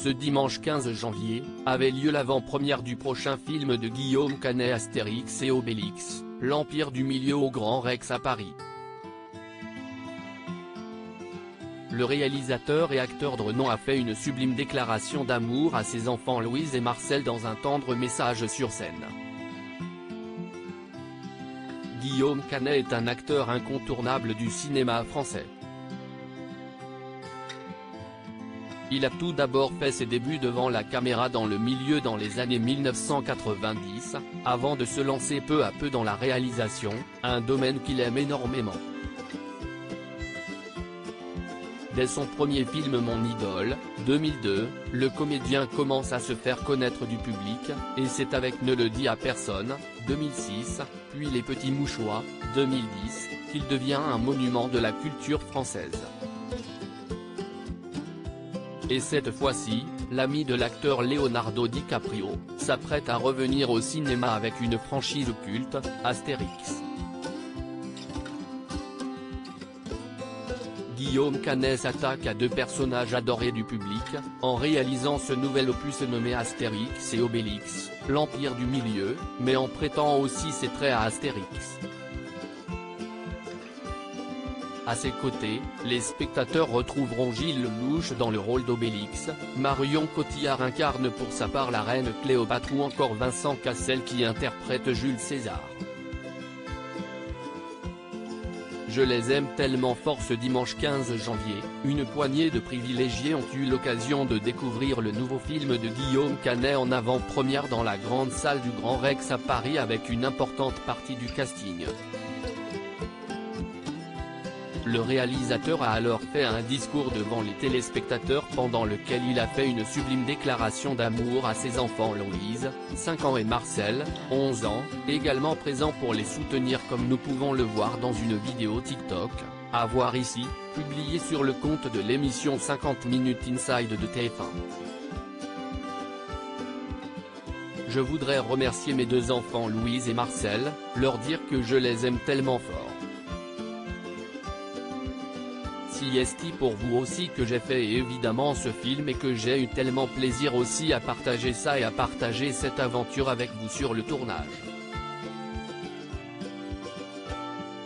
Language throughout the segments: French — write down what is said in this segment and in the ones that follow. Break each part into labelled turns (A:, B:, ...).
A: Ce dimanche 15 janvier, avait lieu l'avant-première du prochain film de Guillaume Canet, Astérix et Obélix, l'Empire du Milieu au Grand Rex à Paris. Le réalisateur et acteur de renom a fait une sublime déclaration d'amour à ses enfants Louise et Marcel dans un tendre message sur scène. Guillaume Canet est un acteur incontournable du cinéma français. Il a tout d'abord fait ses débuts devant la caméra dans le milieu dans les années 1990, avant de se lancer peu à peu dans la réalisation, un domaine qu'il aime énormément. Dès son premier film Mon idole, 2002, le comédien commence à se faire connaître du public, et c'est avec Ne le dis à personne, 2006, puis Les Petits Mouchoirs, 2010, qu'il devient un monument de la culture française. Et cette fois-ci, l'ami de l'acteur Leonardo DiCaprio, s'apprête à revenir au cinéma avec une franchise culte, Astérix. Guillaume Canet s'attaque à deux personnages adorés du public, en réalisant ce nouvel opus nommé Astérix et Obélix, l'Empire du Milieu, mais en prêtant aussi ses traits à Astérix. À ses côtés, les spectateurs retrouveront Gilles Lelouch dans le rôle d'Obélix, Marion Cotillard incarne pour sa part la reine Cléopâtre ou encore Vincent Cassel qui interprète Jules César. Je les aime tellement fort. Ce dimanche 15 janvier, une poignée de privilégiés ont eu l'occasion de découvrir le nouveau film de Guillaume Canet en avant-première dans la grande salle du Grand Rex à Paris avec une importante partie du casting. Le réalisateur a alors fait un discours devant les téléspectateurs pendant lequel il a fait une sublime déclaration d'amour à ses enfants Louise, 5 ans et Marcel, 11 ans, également présents pour les soutenir comme nous pouvons le voir dans une vidéo TikTok, à voir ici, publiée sur le compte de l'émission 50 Minutes Inside de TF1. Je voudrais remercier mes deux enfants Louise et Marcel, leur dire que je les aime tellement fort. C'est pour vous aussi que j'ai fait évidemment ce film et que j'ai eu tellement plaisir aussi à partager ça et à partager cette aventure avec vous sur le tournage.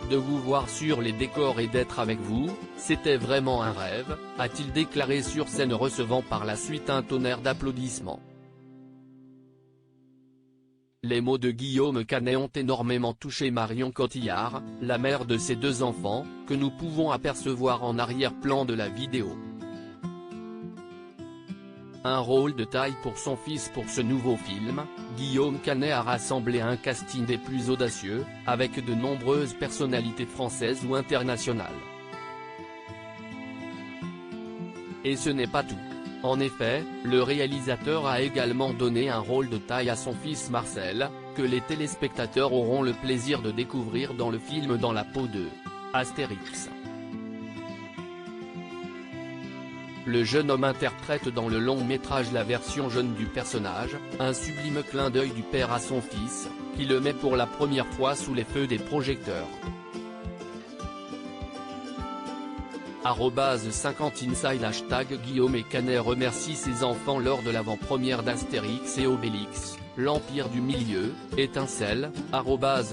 A: De vous voir sur les décors et d'être avec vous, c'était vraiment un rêve, a-t-il déclaré sur scène recevant par la suite un tonnerre d'applaudissements. Les mots de Guillaume Canet ont énormément touché Marion Cotillard, la mère de ses deux enfants, que nous pouvons apercevoir en arrière-plan de la vidéo. Un rôle de taille pour son fils pour ce nouveau film, Guillaume Canet a rassemblé un casting des plus audacieux, avec de nombreuses personnalités françaises ou internationales. Et ce n'est pas tout. En effet, le réalisateur a également donné un rôle de taille à son fils Marcel, que les téléspectateurs auront le plaisir de découvrir dans le film Dans la peau de Astérix. Le jeune homme interprète dans le long métrage la version jeune du personnage, un sublime clin d'œil du père à son fils, qui le met pour la première fois sous les feux des projecteurs. 50 Inside Guillaume et Canet remercie ses enfants lors de l'avant-première d'Astérix et Obélix, l'Empire du Milieu, étincelle,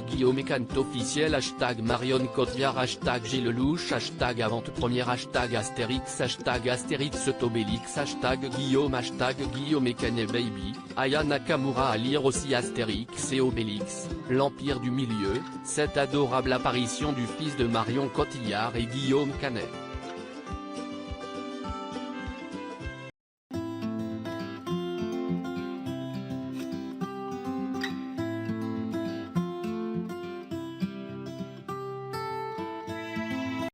A: Guillaume et Canet officiel Marion Cotillard Gilles Lelouch avant-première Astérix Astérix Obélix Guillaume Guillaume et Canet baby, Aya Nakamura à lire aussi Astérix et Obélix, l'Empire du Milieu, cette adorable apparition du fils de Marion Cotillard et Guillaume Canet.